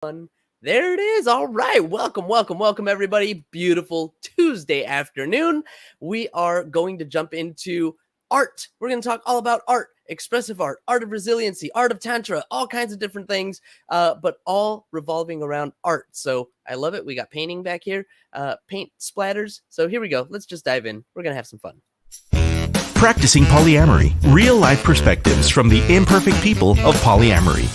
One. There it is. All right. Welcome, everybody. Beautiful Tuesday afternoon. We are going to jump into art. We're going to talk all about art, expressive art of resiliency, art of tantra, all kinds of different things, but all revolving around art. So I love it. We got painting back here, paint splatters. So here we go. Let's just dive in. We're going to have some fun. Practicing polyamory, real-life perspectives from the imperfect people of polyamory.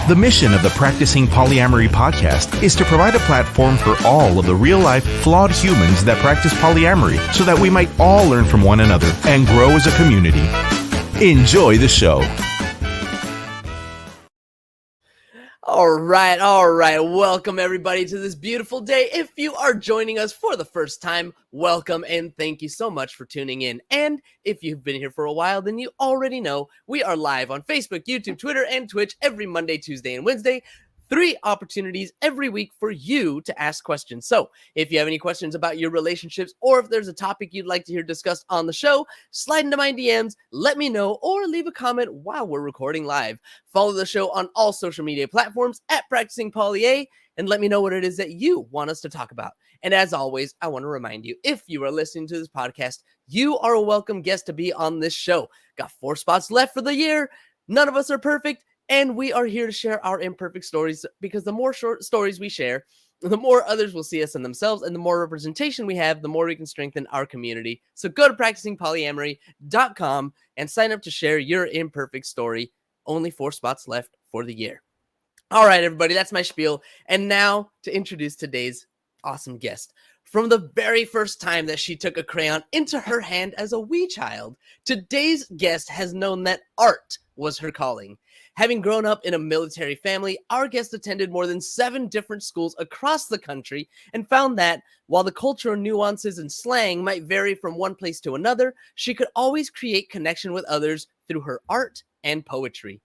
The mission of the Practicing Polyamory podcast is to provide a platform for all of the real-life, flawed humans that practice polyamory so that we might all learn from one another and grow as a community. Enjoy the show. All right. Welcome, everybody, to this beautiful day. If you are joining us for the first time, welcome, and thank you so much for tuning in. And if you've been here for a while, then you already know we are live on Facebook, YouTube, Twitter, and Twitch every Monday, Tuesday, and Wednesday. 3 opportunities every week for you to ask questions. So if you have any questions about your relationships, or if there's a topic you'd like to hear discussed on the show, slide into my DMs, let me know, or leave a comment while we're recording live. Follow the show on all social media platforms at Practicing Polya, and let me know what it is that you want us to talk about. And as always, I want to remind you, if you are listening to this podcast, you are a welcome guest to be on this show. Got 4 spots left for the year. None of us are perfect. And we are here to share our imperfect stories, because the more short stories we share, the more others will see us in themselves, and the more representation we have, the more we can strengthen our community. So go to practicingpolyamory.com and sign up to share your imperfect story. Only 4 spots left for the year. All right, everybody, that's my spiel. And now to introduce today's awesome guest. From the very first time that she took a crayon into her hand as a wee child, today's guest has known that art was her calling. Having grown up in a military family, our guest attended more than 7 different schools across the country and found that while the cultural nuances and slang might vary from one place to another, she could always create connection with others through her art and poetry.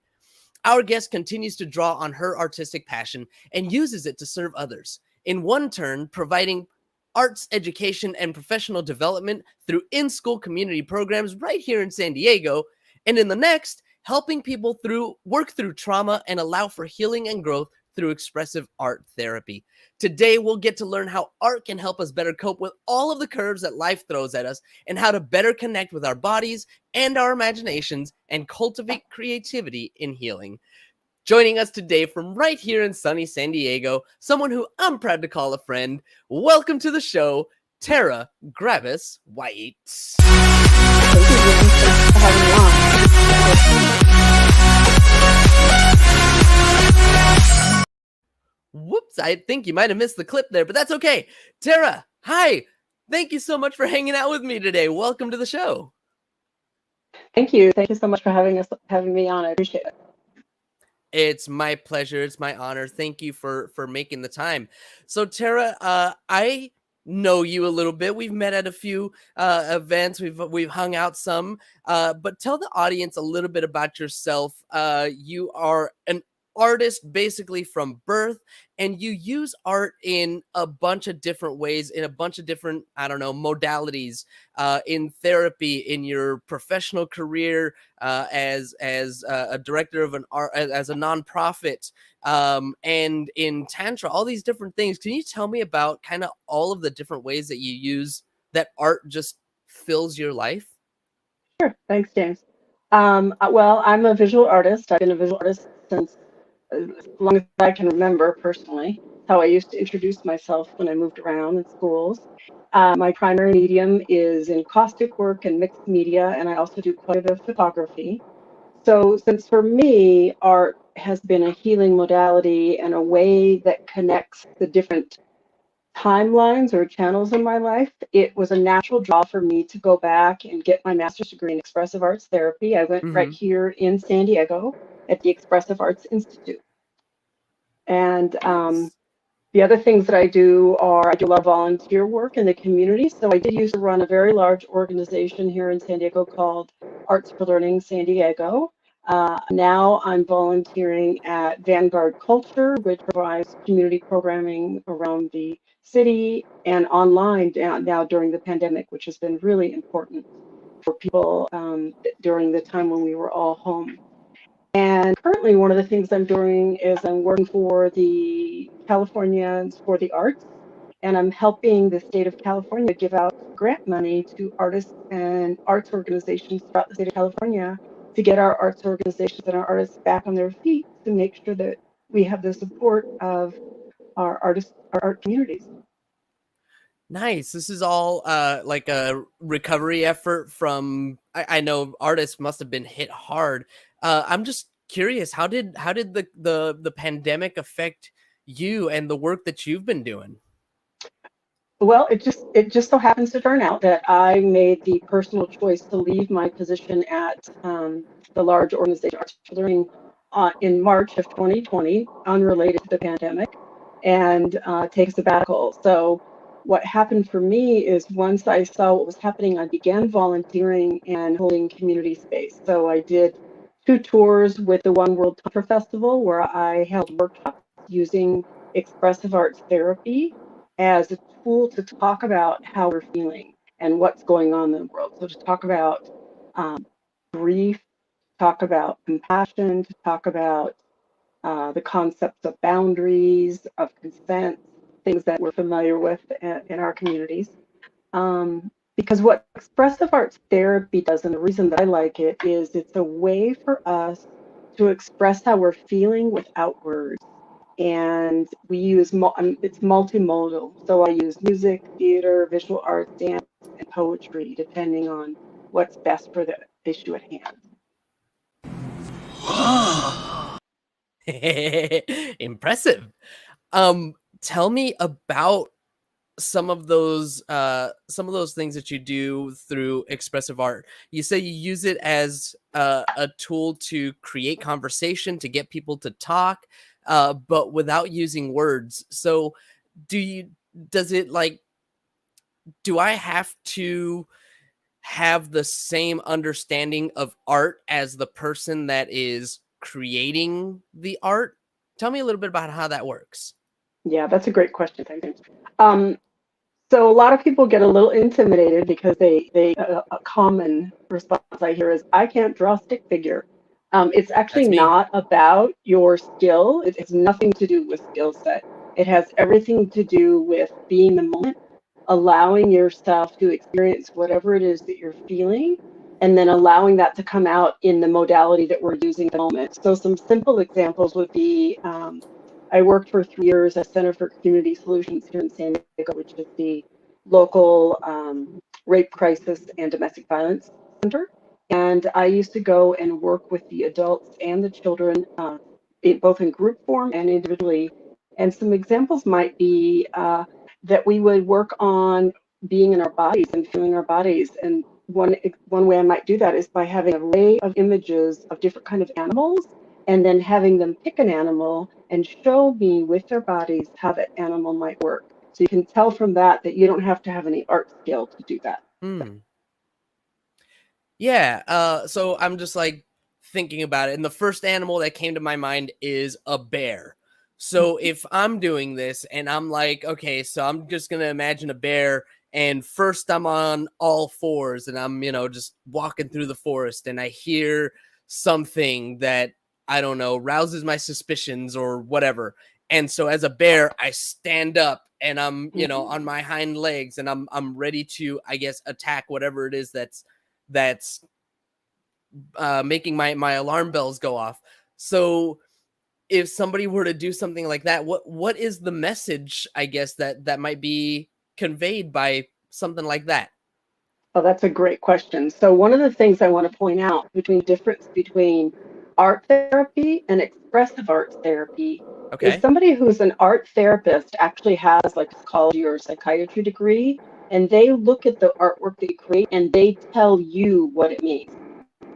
Our guest continues to draw on her artistic passion and uses it to serve others, in one turn providing arts education and professional development through in-school community programs right here in San Diego, and in the next, helping people work through trauma and allow for healing and growth through expressive art therapy. Today, we'll get to learn how art can help us better cope with all of the curves that life throws at us, and how to better connect with our bodies and our imaginations and cultivate creativity in healing. Joining us today from right here in sunny San Diego, someone who I'm proud to call a friend. Welcome to the show, Tara Graviss White. Thank you, Jim. Thanks for having me on. Whoops, I think you might have missed the clip there, but that's okay. Tara, hi. Thank you so much for hanging out with me today. Welcome to the show. Thank you. Thank you so much for having me on. I appreciate it. It's my pleasure. It's my honor. Thank you for making the time. So Tara, I know you a little bit. We've met at a few events. We've hung out some. But tell the audience a little bit about yourself. You are an artist basically from birth, and you use art in a bunch of different ways, in a bunch of different, modalities, in therapy, in your professional career, as a director of an art, as a nonprofit, and in tantra, all these different things. Can you tell me about kind of all of the different ways that you use that art just fills your life? Sure. Thanks, James. Well, I'm a visual artist. I've been a visual artist since as long as I can remember personally. How I used to introduce myself when I moved around in schools. My primary medium is in caustic work and mixed media, and I also do quite a bit of photography. So since for me, art has been a healing modality and a way that connects the different timelines or channels in my life, it was a natural draw for me to go back and get my master's degree in expressive arts therapy. I went right here in San Diego at the Expressive Arts Institute. And the other things that I do are I do a lot of volunteer work in the community. So I did used to run a very large organization here in San Diego called Arts for Learning San Diego. Now I'm volunteering at Vanguard Culture, which provides community programming around the city and online now during the pandemic, which has been really important for people during the time when we were all home. And currently, one of the things I'm doing is I'm working for the Californians for the Arts, and I'm helping the state of California give out grant money to artists and arts organizations throughout the state of California to get our arts organizations and our artists back on their feet to make sure that we have the support of our artists, our art communities. Nice. This is all like a recovery effort from. I know artists must have been hit hard. I'm just curious, how did the pandemic affect you and the work that you've been doing? Well, it just so happens to turn out that I made the personal choice to leave my position at the large organization Arts for Learning in March of 2020, unrelated to the pandemic, and take a sabbatical. So what happened for me is once I saw what was happening, I began volunteering and holding community space. So I did 2 tours with the One World Tantra Festival, where I held workshops using expressive arts therapy as a tool to talk about how we're feeling and what's going on in the world. So to talk about grief, talk about compassion, to talk about the concepts of boundaries, of consent, things that we're familiar with in our communities. Because what expressive arts therapy does, and the reason that I like it, is it's a way for us to express how we're feeling without words. And we use it's multimodal. So I use music, theater, visual arts, dance, and poetry, depending on what's best for the issue at hand. Impressive. Tell me about some of those things that you do through expressive art. You say you use it as a tool to create conversation, to get people to talk, but without using words. So do you does it like do I have to have the same understanding of art as the person that is creating the art? Tell me a little bit about how that works. Yeah, that's a great question. Thank you. Um, So a lot of people get a little intimidated because a common response I hear is, I can't draw a stick figure. It's actually That's me. not about your skill. It has nothing to do with skill set. It has everything to do with being the moment, allowing yourself to experience whatever it is that you're feeling, and then allowing that to come out in the modality that we're using at the moment. So some simple examples would be, I worked for 3 years at Center for Community Solutions here in San Diego, which is the local rape crisis and domestic violence center. And I used to go and work with the adults and the children, both in group form and individually. And some examples might be that we would work on being in our bodies and feeling our bodies. And one way I might do that is by having an array of images of different kind of animals, and then having them pick an animal and show me with their bodies how that animal might work. So you can tell from that that you don't have to have any art skill to do that. Hmm. Yeah, so I'm just like thinking about it, and the first animal that came to my mind is a bear. So if I'm doing this and I'm like, okay, so I'm just gonna imagine a bear, and first I'm on all fours and I'm, just walking through the forest and I hear something that I don't know, rouses my suspicions or whatever. And so as a bear, I stand up and I'm, Mhm. on my hind legs and I'm ready to, I guess, attack whatever it is that's making my alarm bells go off. So if somebody were to do something like that, what is the message, I guess, that might be conveyed by something like that? Oh, that's a great question. So one of the things I want to point out between difference between art therapy and expressive arts therapy is Okay. somebody who's an art therapist actually has like a psychology or psychiatry degree, and they look at the artwork that you create and they tell you what it means.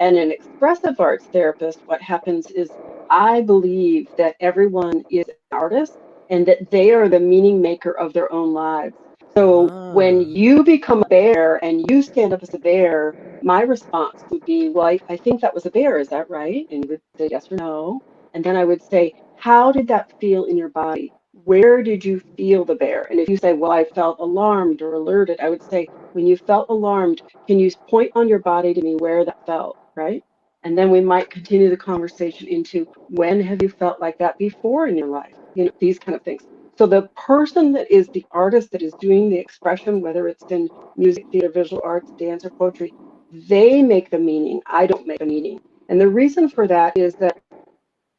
And an expressive arts therapist, what happens is, I believe that everyone is an artist and that they are the meaning maker of their own lives. So when Ah. you become a bear and you stand up as a bear, my response would be, well, I think that was a bear. Is that right? And you would say yes or no. And then I would say, how did that feel in your body? Where did you feel the bear? And if you say, well, I felt alarmed or alerted, I would say, when you felt alarmed, can you point on your body to me where that felt, right? And then we might continue the conversation into when have you felt like that before in your life? These kind of things. So the person that is the artist that is doing the expression, whether it's in music, theater, visual arts, dance, or poetry, they make the meaning. I don't make the meaning. And the reason for that is that,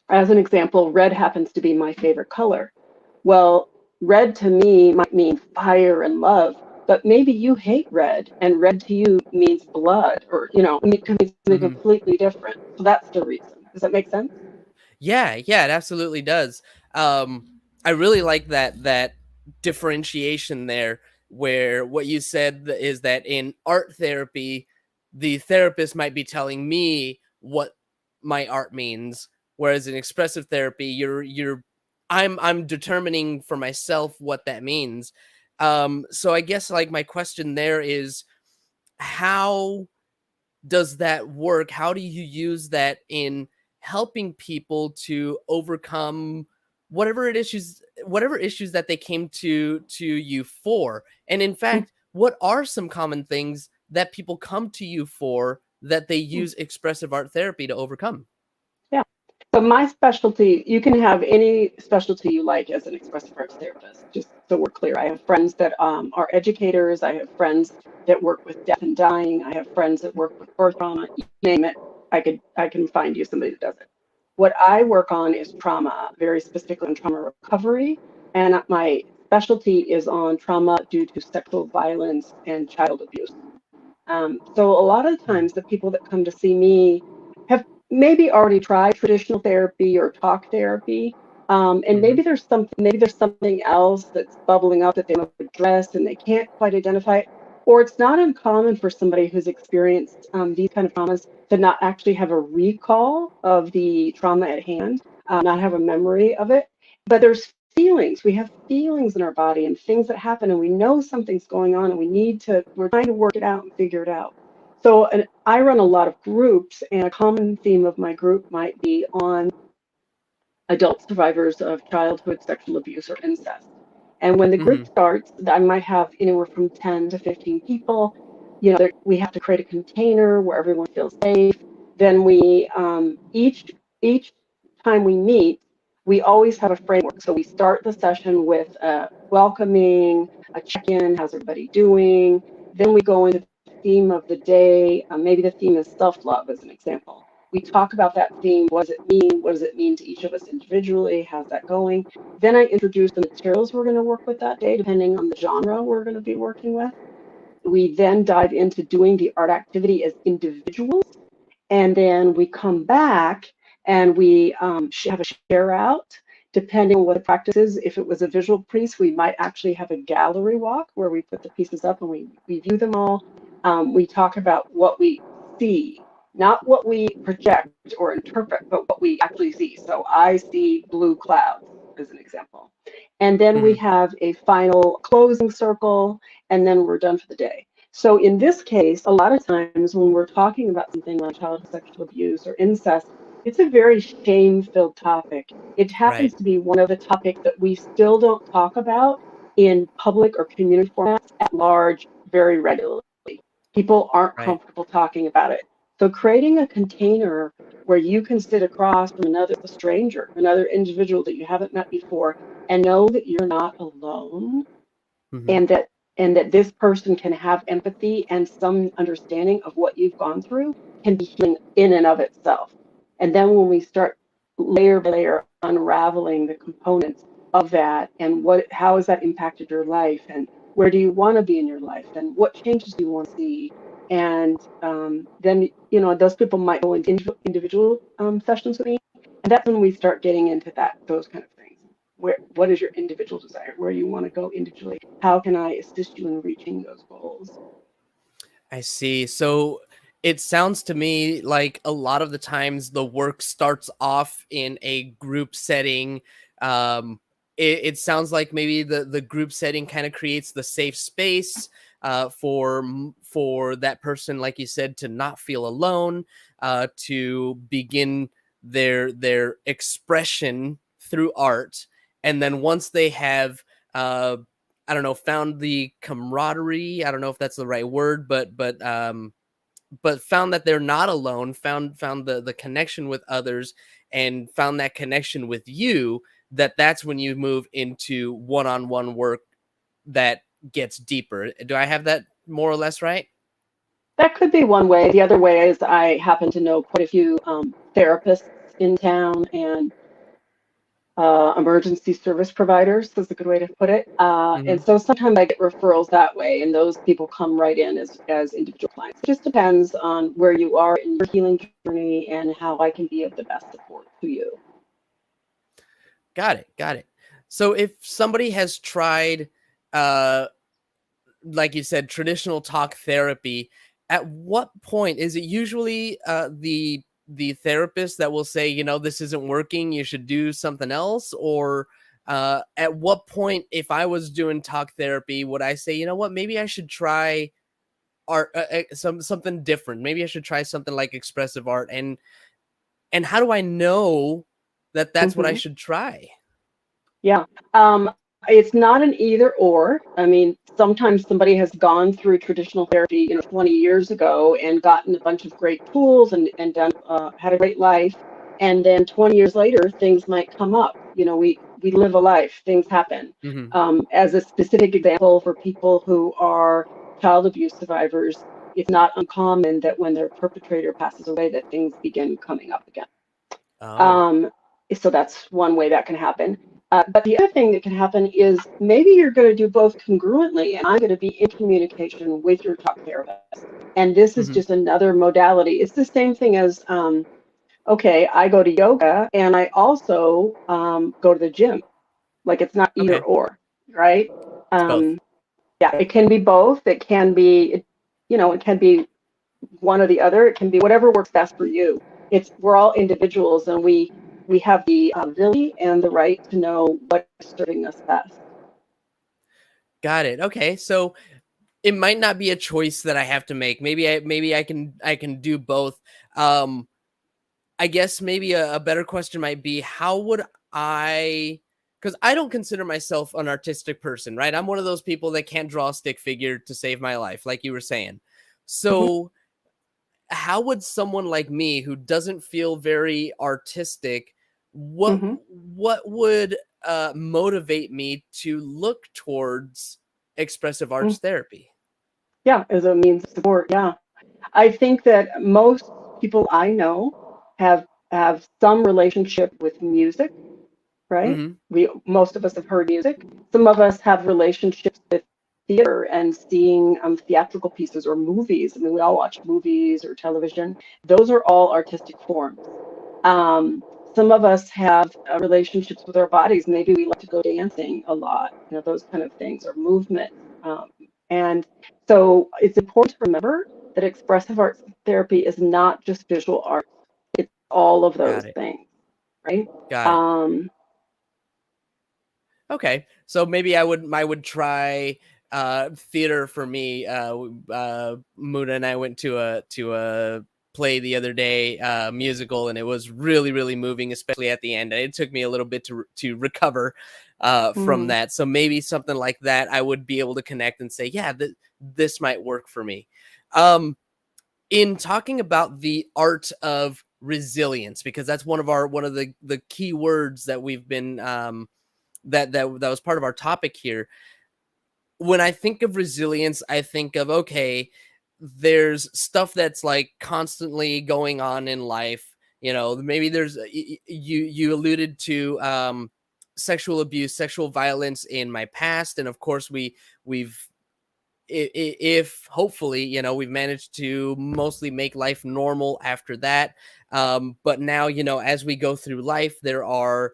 as an example, red happens to be my favorite color. Well, red to me might mean fire and love, but maybe you hate red, and red to you means blood, or it could mean something Hmm. completely different. So that's the reason. Does that make sense? Yeah, it absolutely does. Um, I really like that differentiation there, where what you said is that in art therapy, the therapist might be telling me what my art means, whereas in expressive therapy, I'm determining for myself what that means. So I guess like my question there is, how does that work? How do you use that in helping people to overcome whatever issues that they came to you for? And in fact, what are some common things that people come to you for that they use expressive art therapy to overcome? Yeah. So my specialty, you can have any specialty you like as an expressive arts therapist, just so we're clear. I have friends that are educators. I have friends that work with death and dying. I have friends that work with birth trauma. You name it, I can find you somebody that does it. What I work on is trauma, very specifically on trauma recovery. And my specialty is on trauma due to sexual violence and child abuse. So a lot of Mhm. times the people that come to see me have maybe already tried traditional therapy or talk therapy. And Mhm. maybe there's something else that's bubbling up that they want to address and they can't quite identify it. Or it's not uncommon for somebody who's experienced these kind of traumas to not actually have a recall of the trauma at hand, not have a memory of it. But there's feelings. We have feelings in our body and things that happen, and we know something's going on, and we're trying to work it out and figure it out. So, and I run a lot of groups, and a common theme of my group might be on adult survivors of childhood sexual abuse or incest. And when the group Mhm. starts, I might have anywhere from 10 to 15 people. We have to create a container where everyone feels safe. Then each time we meet, we always have a framework. So we start the session with a welcoming, a check-in, how's everybody doing? Then we go into the theme of the day. Maybe the theme is self-love, as an example. We talk about that theme. What does it mean? What does it mean to each of us individually? How's that going? Then I introduce the materials we're going to work with that day, depending on the genre we're going to be working with. We then dive into doing the art activity as individuals. And then we come back and we have a share out. Depending on what the practice is, if it was a visual piece, we might actually have a gallery walk where we put the pieces up and we view them all. We talk about what we see, not what we project or interpret, but what we actually see. So I see blue clouds, as an example. And then we Mhm. have a final closing circle, and then we're done for the day. So in this case, a lot of times when we're talking about something like childhood sexual abuse or incest, it's a very shame-filled topic. It Right. happens to be one of the topics that we still don't talk about in public or community formats at large very regularly. People aren't Right. comfortable talking about it. So creating a container where you can sit across from a stranger, another individual that you haven't met before, and know that you're not alone, Mhm. and that this person can have empathy and some understanding of what you've gone through, can be healing in and of itself. And then when we start layer by layer unraveling the components of that, and how has that impacted your life, and where do you want to be in your life, and what changes do you want to see, and then those people might go into individual sessions with me, and that's when we start getting into those kind of things. What is your individual desire? Where you want to go individually? How can I assist you in reaching those goals? I see. So it sounds to me like a lot of the times the work starts off in a group setting. It sounds like maybe the group setting kind of creates the safe space for that person, like you said, to not feel alone, to begin their expression through art, and then once they have uh, I don't know, found the camaraderie. I don't know if that's the right word, but but found that they're not alone, found the connection with others, and found that connection with you, that's when you move into one-on-one work that gets deeper. Do I have that more or less right? That could be one way. The other way is I happen to know quite a few therapists in town and emergency service providers is a good way to put it. And Hmm. so sometimes I get referrals that way, and those people come right in as individual clients. It just depends on where you are in your healing journey and how I can be of the best support to you. Got it. Got it. So if somebody has tried, uh, like you said, traditional talk therapy, at what point is it usually the therapist that will say, this isn't working, you should do something else? Or at what point, if I was doing talk therapy, would I say, what, maybe I should try art, something different? Maybe I should try something like expressive art. And how do I know that that's what I Hmm. should try? Yeah. It's not an either or. I mean, sometimes somebody has gone through traditional therapy, 20 years ago and gotten a bunch of great tools and done had a great life. And then 20 years later, things might come up. We live a life, things happen. Hmm. As a specific example for people who are child abuse survivors, it's not uncommon that when their perpetrator passes away, that things begin coming up again. Oh. Um, so that's one way that can happen. But the other thing that can happen is maybe you're going to do both congruently, and I'm going to be in communication with your talk therapist. And this is Hmm. just another modality. It's the same thing as, okay, I go to yoga and I also go to the gym. Like it's not either Okay. or, right? It's both. Um, yeah, it can be both. It can be, it can be one or the other. It can be whatever works best for you. We're all individuals, and we have the ability and the right to know what's serving us best. Got it. Okay. So it might not be a choice that I have to make. Maybe I can do both. Um I guess maybe a better question might be, how would I, because I don't consider myself an artistic person, right? I'm one of those people that can't draw a stick figure to save my life, like you were saying. Hmm. So how would someone like me who doesn't feel very artistic, what Hmm. what would motivate me to look towards expressive arts therapy? Yeah, as a means of support. Yeah, I think that most people I know have some relationship with music, right? Hmm. Most of us have heard music. Some of us have relationships with theater and seeing theatrical pieces or movies. I mean, we all watch movies or television. Those are all artistic forms. Um, some of us have relationships with our bodies. Maybe we like to go dancing a lot, those kind of things, or movement. And so it's important to remember that expressive arts therapy is not just visual art. It's all of those Got it. things, right? Got it. Um, Okay, so maybe I would try theater for me. Muna and I went to a play the other day, musical, and it was really really moving, especially at the end. And it took me a little bit to recover from mm, that. So maybe something like that, I would be able to connect and say, yeah, this might work for me. Um, in talking about the art of resilience, because that's one of the key words that we've been that was part of our topic here. When I think of resilience, I think of, okay, there's stuff that's like constantly going on in life. Maybe there's you alluded to sexual abuse, sexual violence in my past, and of course we've if hopefully we've managed to mostly make life normal after that. But now as we go through life, there are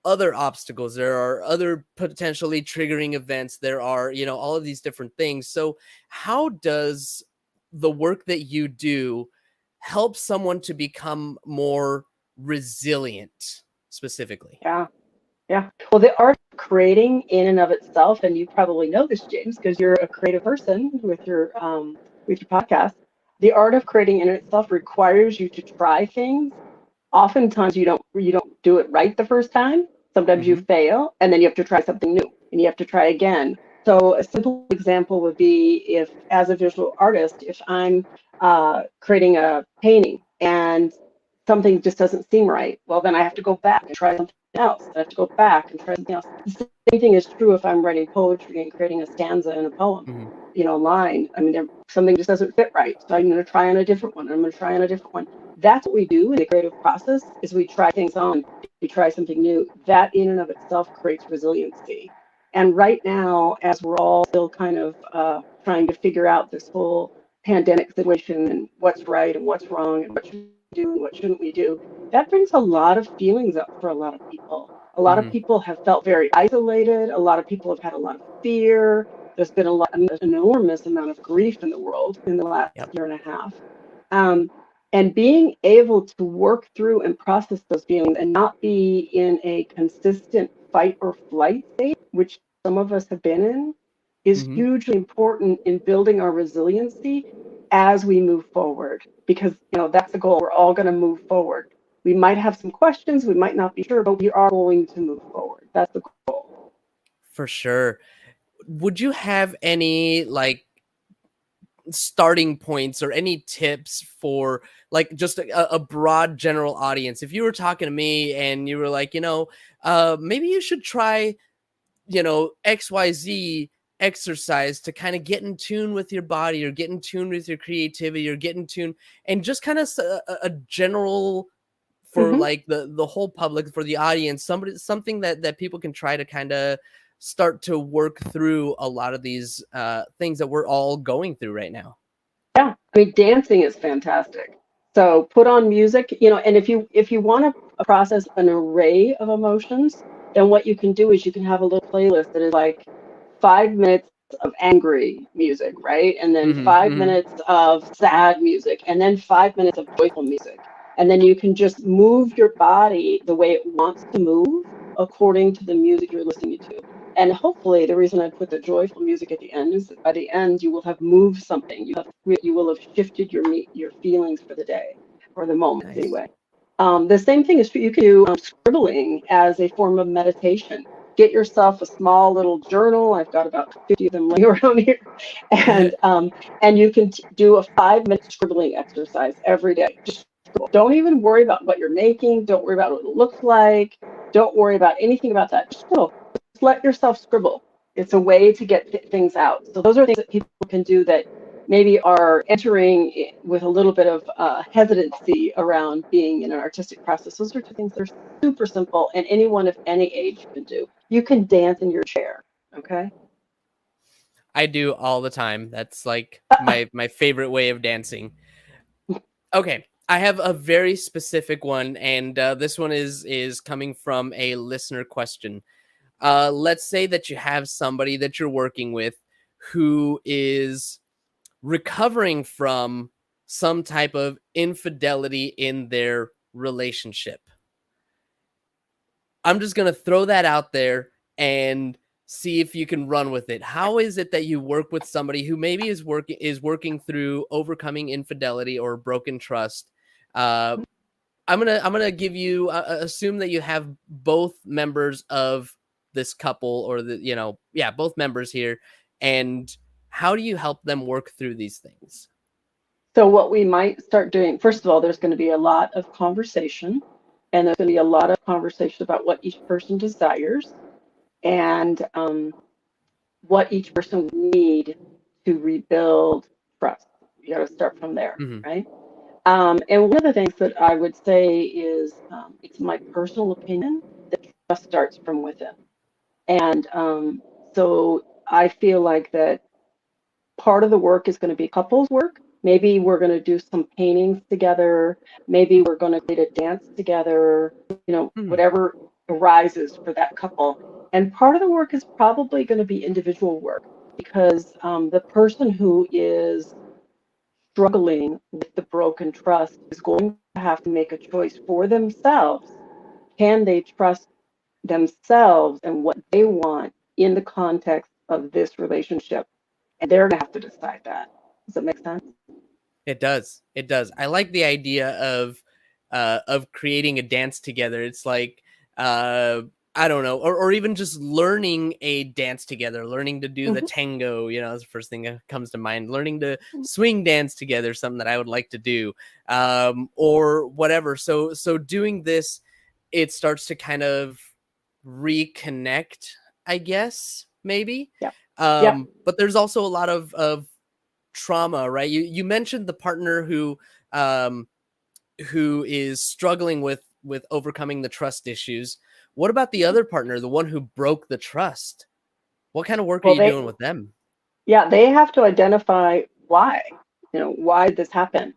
other obstacles, there are other potentially triggering events, there are all of these different things. So how does the work that you do help someone to become more resilient specifically? yeah. Yeah. Well, the art of creating in and of itself, and you probably know this, James, because you're a creative person with your podcast. The art of creating in itself requires you to try things. Oftentimes you don't do it right the first time. Sometimes you Hmm. fail, and then you have to try something new, and you have to try again. So a simple example would be if, as a visual artist, if I'm creating a painting and something just doesn't seem right. Well, then I have to go back and try something else. I have to go back and try something else. The same thing is true if I'm writing poetry and creating a stanza in a poem, Mhm. line. I mean, something just doesn't fit right. So I'm going to try on a different one. I'm going to try on a different one. That's what we do in the creative process is we try things on, we try something new. That in and of itself creates resiliency. And right now, as we're all still kind of trying to figure out this whole pandemic situation and what's right and what's wrong and what should we do and what shouldn't we do, that brings a lot of feelings up for a lot of people. A lot of Mhm. people have felt very isolated. A lot of people have had a lot of fear. There's been an enormous amount of grief in the world in the last Yep. year and a half. Um, and being able to work through and process those feelings and not be in a consistent fight or flight state, which some of us have been in, is Mhm. hugely important in building our resiliency as we move forward. Because that's the goal. We're all going to move forward. We might have some questions, we might not be sure, but we are going to move forward. That's the goal. For sure. Would you have any like starting points or any tips for like just a broad general audience? If you were talking to me and you were like, maybe you should try, XYZ exercise to kind of get in tune with your body or get in tune with your creativity or get in tune and just kind of a general for Mm-hmm. like the whole public, for the audience, something that people can try to kind of start to work through a lot of these things that we're all going through right now. Yeah, I mean, dancing is fantastic. So put on music, and if you want to process an array of emotions, then what you can do is you can have a little playlist that is like 5 minutes of angry music, right? And then Hmm. 5 minutes of sad music, and then 5 minutes of joyful music. And then you can just move your body the way it wants to move according to the music you're listening to. And hopefully, the reason I put the joyful music at the end is that by the end you will have moved something. You will have shifted your feelings for the day or the moment Nice. anyway. The same thing is true. You can do scribbling as a form of meditation. Get yourself a small little journal. I've got about 50 of them laying around here, and you can do a 5 minute scribbling exercise every day. Just scribble. Don't even worry about what you're making. Don't worry about what it looks like. Don't worry about anything about that. Just scribble. Just let yourself scribble. It's a way to get things out. So those are things that people can do that maybe are entering with a little bit of hesitancy around being in an artistic process. Those are two things that are super simple and anyone of any age can do. You can dance in your chair, okay? I do all the time. That's like my favorite way of dancing. Okay, I have a very specific one, and this one is coming from a listener question. Let's say that you have somebody that you're working with who is recovering from some type of infidelity in their relationship. I'm just going to throw that out there and see if you can run with it. How is it that you work with somebody who maybe is working through overcoming infidelity or broken trust? Uh, I'm gonna give you assume that you have both members of this couple or both members here, and how do you help them work through these things? So what we might start doing, first of all, there's going to be a lot of conversation, and there's going to be a lot of conversation about what each person desires and what each person would need to rebuild trust. You got to start from there, Hmm. right? And one of the things that I would say is it's my personal opinion that trust starts from within. And so I feel like that part of the work is going to be couples work. Maybe we're going to do some paintings together. Maybe we're going to create a dance together, Hmm. whatever arises for that couple. And part of the work is probably going to be individual work because the person who is struggling with the broken trust is going to have to make a choice for themselves. Can they trust themselves and what they want in the context of this relationship? And they're going to have to decide that. Does that make sense? It does. It does. I like the idea of creating a dance together. It's like I don't know, or even just learning a dance together, learning to do the Mhm. tango, is the first thing that comes to mind. Learning to swing dance together, something that I would like to do, or whatever. So doing this, it starts to kind of reconnect, I guess, maybe. Yep. Yep. But there's also a lot of trauma, right? You mentioned the partner um, who is struggling with overcoming the trust issues. What about the other partner, the one who broke the trust? What kind of work are Well, you doing with them? they have to identify why, why this happened.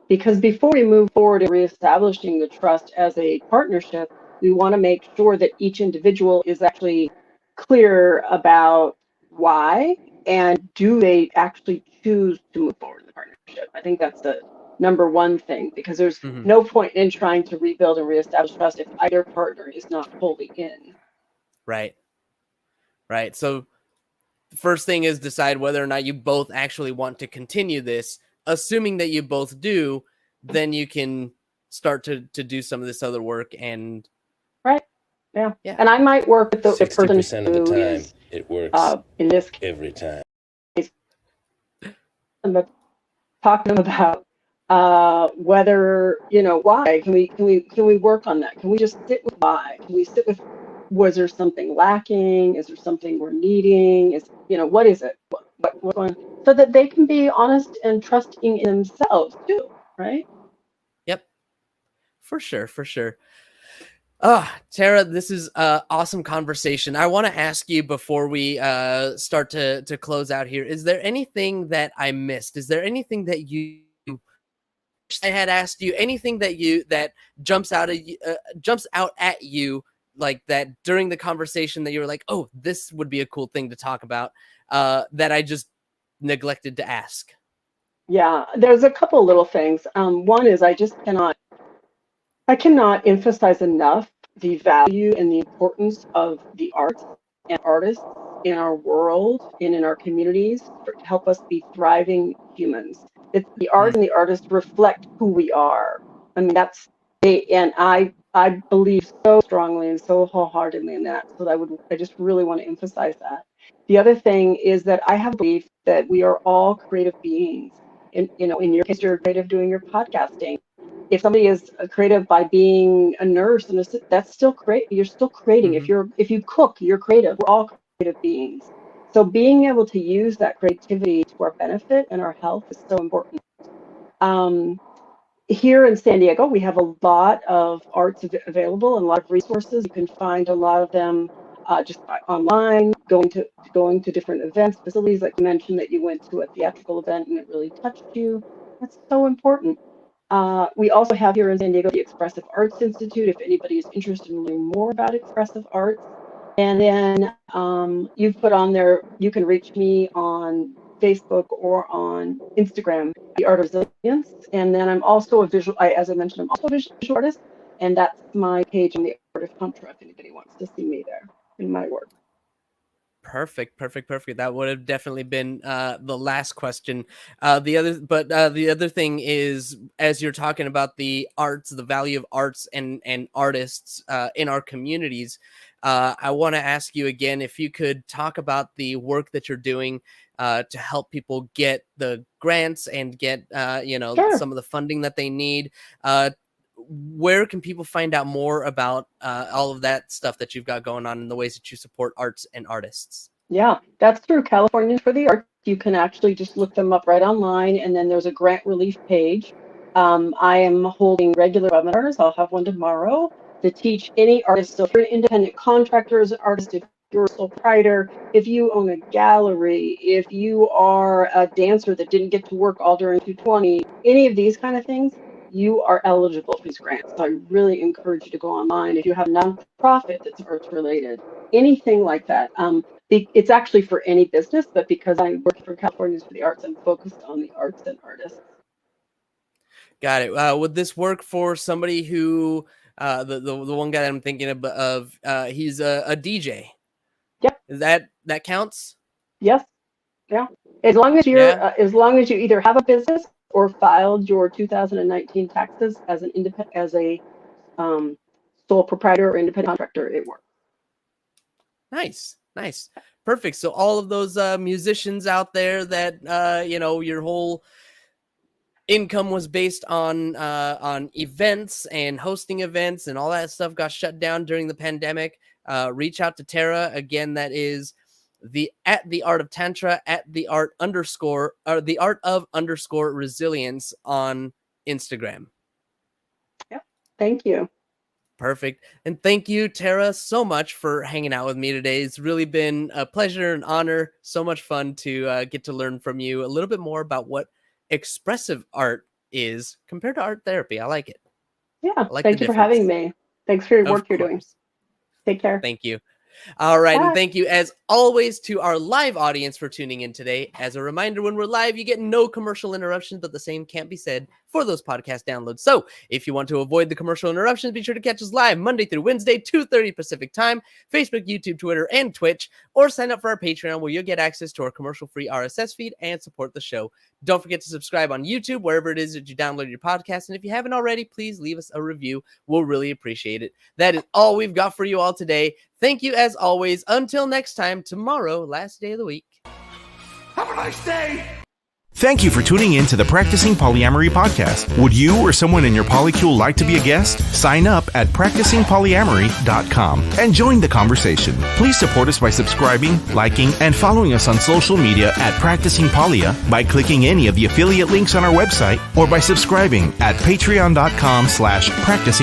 Because before we move forward in reestablishing the trust as a partnership, we want to make sure that each individual is actually clear about why and do they actually choose to move forward in the partnership. I think that's the number one thing, because there's Mhm. no point in trying to rebuild and reestablish trust if either partner is not fully in. Right. Right. So the first thing is decide whether or not you both actually want to continue this. Assuming that you both do, then you can start to do some of this other work. And Right. Yeah. yeah. And I might work with the person 60% of the who time, is, it works in this every time. case, talk to them about whether, why can we work on that? Can we just sit with why? Can we sit with, was there something lacking? Is there something we're needing? What is it? What's going on? So that they can be honest and trusting in themselves too, right? Yep. For sure. For sure. Tara, this is awesome conversation. I want to ask you before we start to close out here. Is there anything that I missed? Is there anything that you wish I had asked you? Anything that jumps out at you, like that during the conversation that you were like, oh, this would be a cool thing to talk about, that I just neglected to ask? Yeah, there's a couple little things. One is I cannot emphasize enough the value and the importance of the arts and artists in our world and in our communities to help us be thriving humans. It's the art Mm, and the artists reflect who we are. I mean, and I believe so strongly and so wholeheartedly in that. So I just really want to emphasize that. The other thing is that I have a belief that we are all creative beings. In your case, you're creative doing your podcasting. If somebody is creative by being a nurse and that's still create, you're still creating. mhm. If you cook, you're creative. We're all creative beings. So being able to use that creativity to our benefit and our health is so important. um, Here in San Diego, we have a lot of arts available and a lot of resources. You can find a lot of them just online, going to different events, facilities. Like you mentioned that you went to a theatrical event and it really touched you. That's so important. We also have here in San Diego the Expressive Arts Institute, if anybody is interested in learning more about expressive arts. And then you've put on there, you can reach me on Facebook or on Instagram, The Art of Resilience. And then I'm also as I mentioned, I'm also a visual artist. And that's my page on the Art of Tantra if anybody wants to see me there in my work. Perfect, perfect, perfect. That would have definitely been the last question. The other thing is, as you're talking about the arts, the value of arts and artists in our communities, I want to ask you again if you could talk about the work that you're doing to help people get the grants and get Sure. some of the funding that they need. Where can people find out more about all of that stuff that you've got going on and the ways that you support arts and artists? Yeah, that's through Californians for the Arts. You can actually just look them up right online, and then there's a grant relief page. I am holding regular webinars. I'll have one tomorrow to teach any artist. So if you're an independent contractor as an artist, if you're a sole proprietor, if you own a gallery, if you are a dancer that didn't get to work all during 220, any of these kind of things, you are eligible for these grants. So I really encourage you to go online. If you have a nonprofit that's arts related, anything like that. It's actually for any business, but because I work for Californians for the Arts, I'm focused on the arts and artists. Got it. Would this work for somebody who the one guy that I'm thinking of he's a DJ? Yep. Is that counts? Yes. Yeah. Yeah. As long as you either have a business or filed your 2019 taxes as an independent, as a sole proprietor or independent contractor, it works. Nice. Perfect. So all of those musicians out there that your whole income was based on events and hosting events and all that stuff got shut down during the pandemic. Reach out to Tara again. That is at the art of tantra, at the art of resilience on Instagram. Yep. Thank you. Perfect. And thank you, Tara, so much for hanging out with me today. It's really been a pleasure and honor. So much fun to get to learn from you a little bit more about what expressive art is compared to art therapy. I like it. Yeah. Thank you for having me. Thanks for your work you're doing. Take care. Thank you. All right. Bye. And thank you, as always, to our live audience for tuning in today. As a reminder, when we're live, you get no commercial interruptions, but the same can't be said for those podcast downloads. So if you want to avoid the commercial interruptions, be sure to catch us live Monday through Wednesday, 2:30 Pacific time, Facebook, YouTube, Twitter, and Twitch, or sign up for our Patreon where you'll get access to our commercial-free RSS feed and support the show. Don't forget to subscribe on YouTube, wherever it is that you download your podcast. And if you haven't already, please leave us a review. We'll really appreciate it. That is all we've got for you all today. Thank you, as always. Until next time, tomorrow, last day of the week. Have a nice day! Thank you for tuning in to the Practicing Polyamory podcast. Would you or someone in your polycule like to be a guest? Sign up at practicingpolyamory.com and join the conversation. Please support us by subscribing, liking, and following us on social media at Practicing Polya by clicking any of the affiliate links on our website or by subscribing at patreon.com/practicing